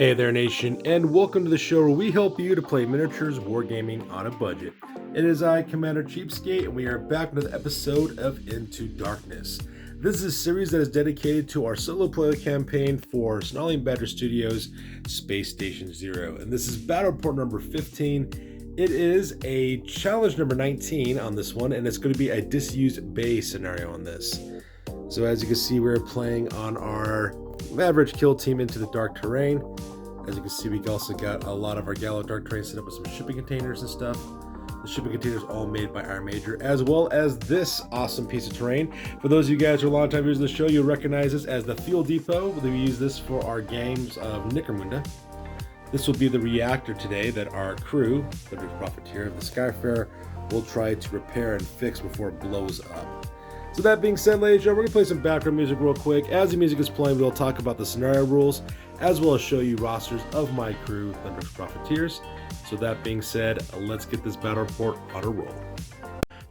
Hey there, nation, and welcome to the show where we help you to play miniatures wargaming on a budget. It is I, Commander Cheapskate, and we are back with another episode of Into Darkness. This is a series that is dedicated to our solo player campaign for Snarling Badger Studios Space Station Zero, and this is battle report number 15. It is a challenge number 19 on this one, and it's going to be a Disused Bay scenario on this. So as you can see, we're playing on our average kill team into the dark terrain. As you can see, we also got a lot of our Gallo dark terrain set up with some shipping containers and stuff. The shipping containers all made by our Major, as well as this awesome piece of terrain. For those of you guys who are long-time viewers of the show, you'll recognize this as the Fuel Depot. We use this for our games of Necromunda. This will be the reactor today that our crew, the Profiteer of the Skyfarer, will try to repair and fix before it blows up. So that being said, ladies and gentlemen, we're going to play some background music real quick. As the music is playing, we'll talk about the scenario rules, as well as show you rosters of my crew, Thundrik's Profiteers. So that being said, let's get this battle report on a roll.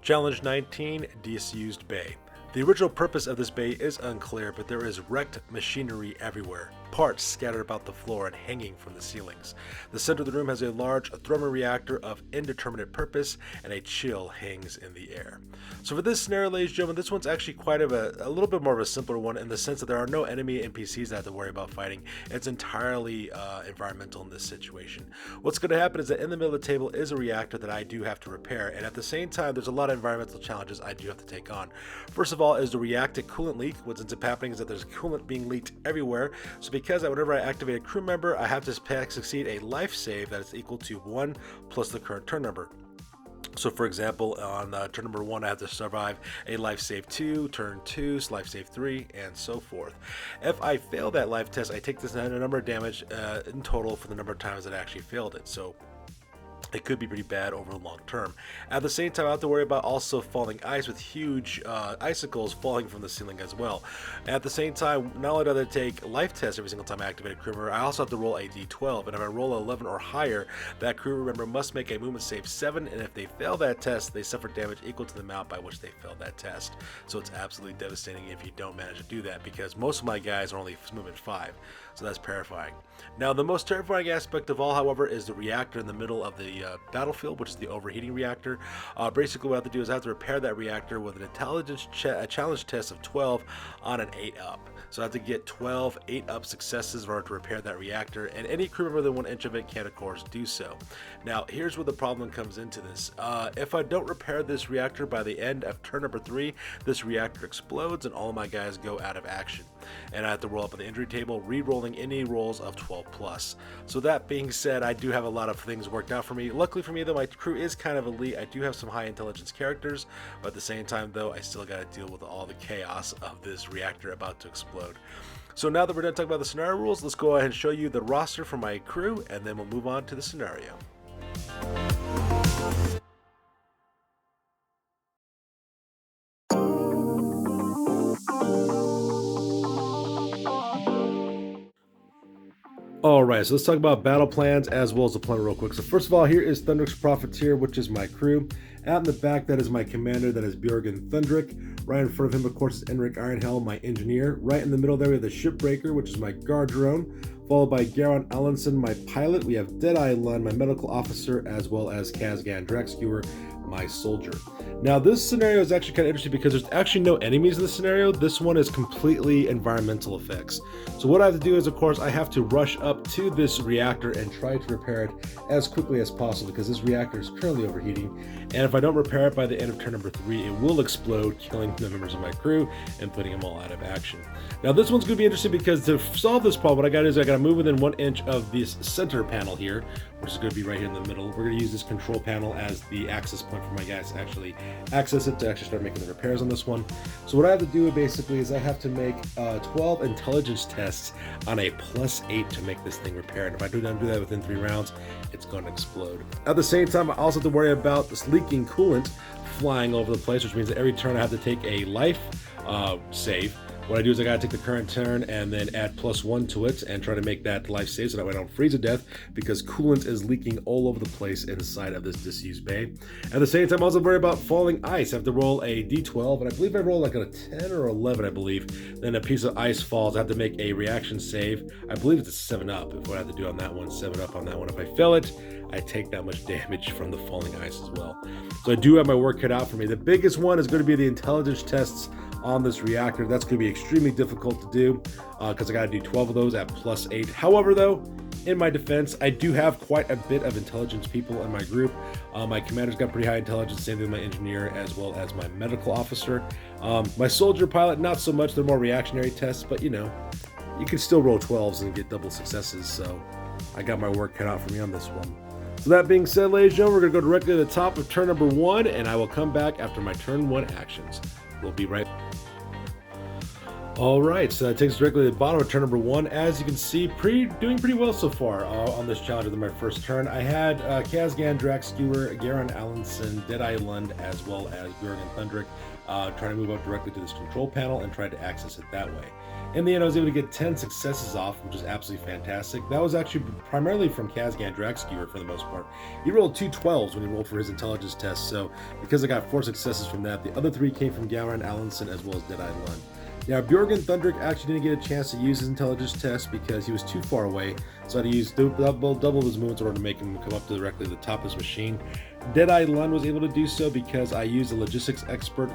Challenge 19, Disused Bay. The original purpose of this bay is unclear, but there is wrecked machinery everywhere, parts scattered about the floor and hanging from the ceilings. The center of the room has a large thermal reactor of indeterminate purpose, and a chill hangs in the air. So for this scenario, ladies and gentlemen, this one's actually quite a little bit more of a simpler one in the sense that there are no enemy NPCs that I have to worry about fighting. It's entirely environmental in this situation. What's going to happen is that in the middle of the table is a reactor that I do have to repair, and at the same time, there's a lot of environmental challenges I do have to take on. First of all is the reactor coolant leak. What ends up happening is that there's coolant being leaked everywhere. So because whenever I activate a crew member, I have to succeed a life save that is equal to 1 plus the current turn number. So for example, on turn number 1, I have to survive a life save 2, turn 2, life save 3, and so forth. If I fail that life test, I take this number of damage in total for the number of times that I actually failed it. So it could be pretty bad over the long term. At the same time, I have to worry about also falling ice with huge icicles falling from the ceiling as well. At the same time, not only do I have to take life tests every single time I activate a crew member, I also have to roll a d12, and if I roll 11 or higher, that crew member must make a movement save 7, and if they fail that test, they suffer damage equal to the amount by which they failed that test. So it's absolutely devastating if you don't manage to do that, because most of my guys are only movement 5, so that's terrifying. Now, the most terrifying aspect of all, however, is the reactor in the middle of the battlefield, which is the overheating reactor. Basically, what I have to do is I have to repair that reactor with an intelligence challenge test of 12 on an 8-up. So I have to get 12 8-up successes in order to repair that reactor, and any crew member within 1 inch of it can, of course, do so. Now, here's where the problem comes into this. If I don't repair this reactor by the end of turn number 3, this reactor explodes and all of my guys go out of action. And I have to roll up on the injury table, re-rolling any rolls of 12 plus. So that being said, I do have a lot of things worked out for me. Luckily for me, though, my crew is kind of elite. I do have some high intelligence characters, but at the same time, though, I still got to deal with all the chaos of this reactor about to explode. So now that we're done talking about the scenario rules, let's go ahead and show you the roster for my crew, and then we'll move on to the scenario. Alright, so let's talk about battle plans as well as the plan real quick. So first of all, here is Thundrik's Profiteer, which is my crew. Out in the back, that is my commander, that is Bjorgen Thundrik. Right in front of him, of course, is Enrik Ironhelm, my engineer. Right in the middle there, we have the Shipbreaker, which is my guard drone. Followed by Garon Allenson, my pilot. We have Deadeye Lund, my medical officer, as well as Kazgan Draxskewer, my soldier. Now, this scenario is actually kind of interesting because there's actually no enemies in this scenario. This one is completely environmental effects. So what I have to do is, of course, I have to rush up to this reactor and try to repair it as quickly as possible because this reactor is currently overheating. And if I don't repair it by the end of turn number 3, it will explode, killing the members of my crew and putting them all out of action. Now, this one's going to be interesting because to solve this problem, what I got is I got to move within 1 inch of this center panel here, which is going to be right here in the middle. We're going to use this control panel as the access point for my guys to actually access it, to actually start making the repairs on this one. So what I have to do basically is I have to make 12 intelligence tests on a +8 to make this thing repair. And if I don't do that within 3 rounds, it's going to explode. At the same time, I also have to worry about this leaking coolant flying over the place, which means that every turn I have to take a life save, What I do is I gotta take the current turn and then add +1 to it and try to make that life save so that way I don't freeze to death, because coolant is leaking all over the place inside of this Disused Bay. At the same time, I also worry about falling ice. I have to roll a d12, and I believe I roll like a 10 or 11, I believe. Then a piece of ice falls. I have to make a reaction save. I believe it's a 7-up. If what I have to do on that one, 7-up on that one. If I fail it, I take that much damage from the falling ice as well. So I do have my work cut out for me. The biggest one is going to be the intelligence tests on this reactor. That's going to be extremely difficult to do because I got to do 12 of those at +8. However, though, in my defense, I do have quite a bit of intelligence people in my group. My commander's got pretty high intelligence, same thing with my engineer as well as my medical officer. My soldier pilot, not so much. They're more reactionary tests, but you know, you can still roll 12s and get double successes. So I got my work cut out for me on this one. So that being said, ladies and gentlemen, we're going to go directly to the top of turn number 1, and I will come back after my turn 1 actions. We'll be right back. All right, so that takes us directly to the bottom of turn number 1. As you can see, doing pretty well so far on this challenge with my first turn. I had Kazgan, Draxskewer, Garon Allenson, Deadeye Lund, as well as Bjorgen Thundrik trying to move up directly to this control panel and try to access it that way. In the end, I was able to get 10 successes off, which is absolutely fantastic. That was actually primarily from Kazgan Draxskewer for the most part. He rolled 2 12s when he rolled for his intelligence test, so because I got 4 successes from that, the other 3 came from Garon Allenson as well as Deadeye Lund. Now, Bjorgen Thundrik actually didn't get a chance to use his intelligence test because he was too far away, so I had to use double his movements in order to make him come up directly to the top of his machine. Deadeye Lund was able to do so because I used a logistics expert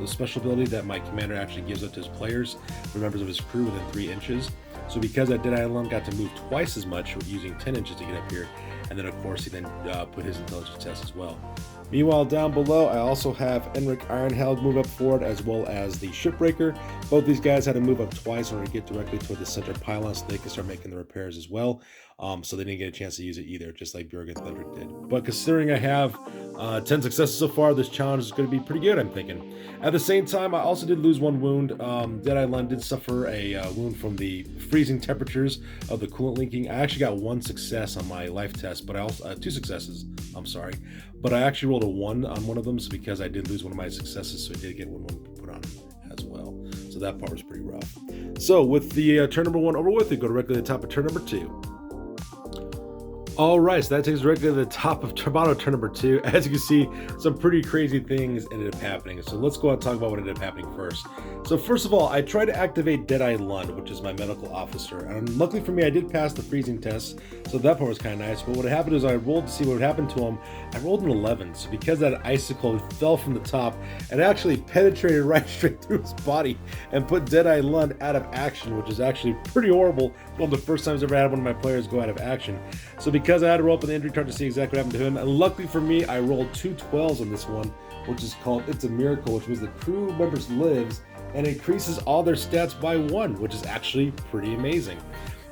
special ability that my commander actually gives up to his players for members of his crew within 3 inches. So because that Deadeye Lund got to move twice as much, using 10 inches to get up here, and then of course he then put his intelligence test as well. Meanwhile, down below, I also have Enrik Ironheld move up forward, as well as the Shipbreaker. Both these guys had to move up twice in order to get directly toward the center pylon so they could start making the repairs as well. So they didn't get a chance to use it either, just like Bjorgen Thundrik did. But considering I have 10 successes so far, this challenge is going to be pretty good, I'm thinking. At the same time, I also did lose 1 wound. Deadeye Lund did suffer a wound from the freezing temperatures of the coolant leaking. I actually got 1 success on my life test, but I also 2 successes, I'm sorry. But I actually rolled a 1 on one of them, so because I did lose one of my successes, so I did get 1 put on him as well. So that part was pretty rough. So with the turn number 1 over with, we go directly to the top of turn number 2. All right, so that takes us directly to the top of bottom of turn number 2. As you can see, some pretty crazy things ended up happening. So let's go out and talk about what ended up happening first. So first of all, I tried to activate Deadeye Lund, which is my medical officer. And luckily for me, I did pass the freezing test, so that part was kind of nice. But what happened is I rolled to see what would happen to him. I rolled an 11, so because that icicle fell from the top, it actually penetrated right straight through his body and put Deadeye Lund out of action, which is actually pretty horrible. One of the first times I've ever had one of my players go out of action. So because I had to roll up an injury chart to see exactly what happened to him, and luckily for me, I rolled 2 12s on this one, which is called It's a Miracle, which means the crew members lives and increases all their stats by 1, which is actually pretty amazing.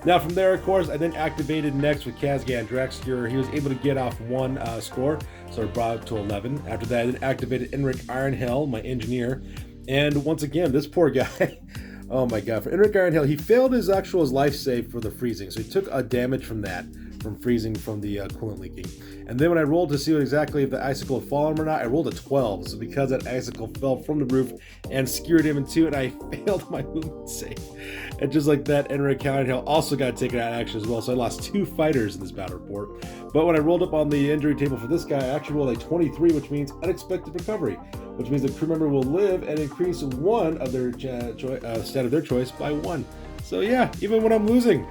Now from there, of course, I then activated next with Kazgan Draxskewer. He was able to get off 1 score, so I brought it to 11. After that, I then activated Enrik Ironheld, my engineer, and once again, this poor guy. Oh my god, for Enrik Ironheld, he failed his life save for the freezing, so he took a damage from that, from freezing from the coolant leaking. And then when I rolled to see exactly if the icicle had fallen or not, I rolled a 12. So because that icicle fell from the roof and skewered him in 2, and I failed my movement save. And just like that, Enrik Ironheld also got taken out of action as well. So I lost 2 fighters in this battle report. But when I rolled up on the injury table for this guy, I actually rolled a 23, which means unexpected recovery, which means the crew member will live and increase 1 of their stat of their choice by 1. So yeah, even when I'm losing,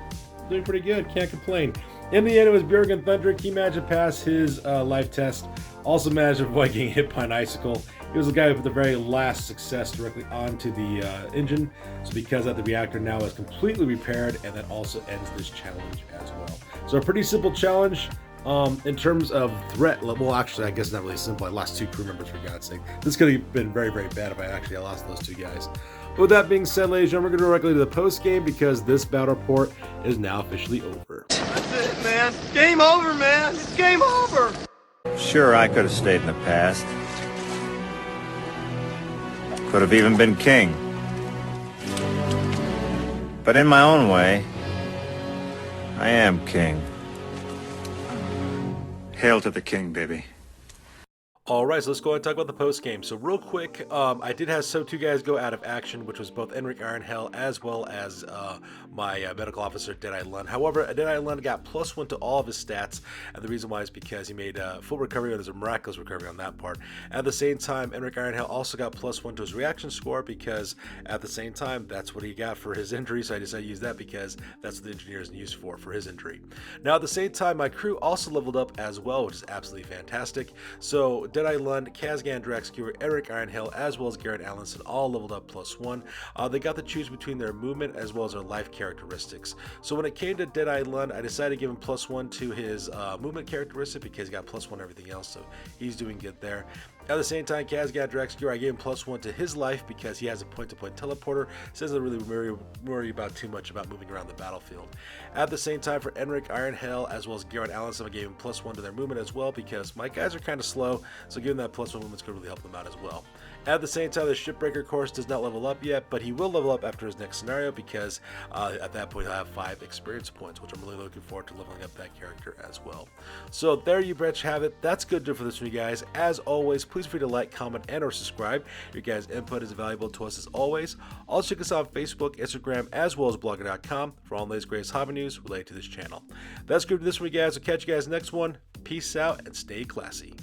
doing pretty good, can't complain. In the end, it was Bjorgen Thundrik. He managed to pass his life test. Also managed to avoid getting hit by an icicle. He was the guy who put the very last success directly onto the engine. So because of that, the reactor now is completely repaired, and that also ends this challenge as well. So a pretty simple challenge. In terms of threat, well, actually, I guess not really simple. I lost 2 crew members, for God's sake. This could have been very, very bad if I actually lost those 2 guys. But with that being said, ladies and gentlemen, we're going to go directly to the post game because this battle report is now officially over. That's it, man. Game over, man. It's game over. Sure, I could have stayed in the past. Could have even been king. But in my own way, I am king. Hail to the king, baby. All right, so let's go ahead and talk about the post game. So real quick, I did have two guys go out of action, which was both Enric Ironhell as well as my medical officer Deadeye Lund. However, Deadeye Lund got +1 to all of his stats, and the reason why is because he made full recovery, or there's a miraculous recovery on that part. At the same time, Enric Ironhell also got +1 to his reaction score, because at the same time, that's what he got for his injury, so I decided to use that because that's what the engineer is used for his injury. Now, at the same time, my crew also leveled up as well, which is absolutely fantastic. So Deadeye Lund, Kazgan Draxcure, Eric Ironhill, as well as Garrett Allenson all leveled up +1. They got to choose between their movement as well as their life characteristics. So when it came to Deadeye Lund, I decided to give him +1 to his movement characteristic because he got +1 everything else, so he's doing good there. At the same time, Kazgan Draxcure, I gave him +1 to his life because he has a point-to-point teleporter, so doesn't really worry about too much about moving around the battlefield. At the same time, for Enric Ironhell as well as Garrett Allenson, I gave him +1 to their movement as well because my guys are kind of slow, so giving that +1 movement's going to really help them out as well. At the same time, the Shipbreaker course does not level up yet, but he will level up after his next scenario because at that point he'll have 5 experience points, which I'm really looking forward to leveling up that character as well. So there you have it. That's good for this one, you guys. As always, please feel free to like, comment, and or subscribe. Your guys' input is valuable to us as always. Also check us out on Facebook, Instagram, as well as blogger.com for all the latest greatest hobby news related to this channel. That's good for this one, you guys. I'll catch you guys next one. Peace out and stay classy.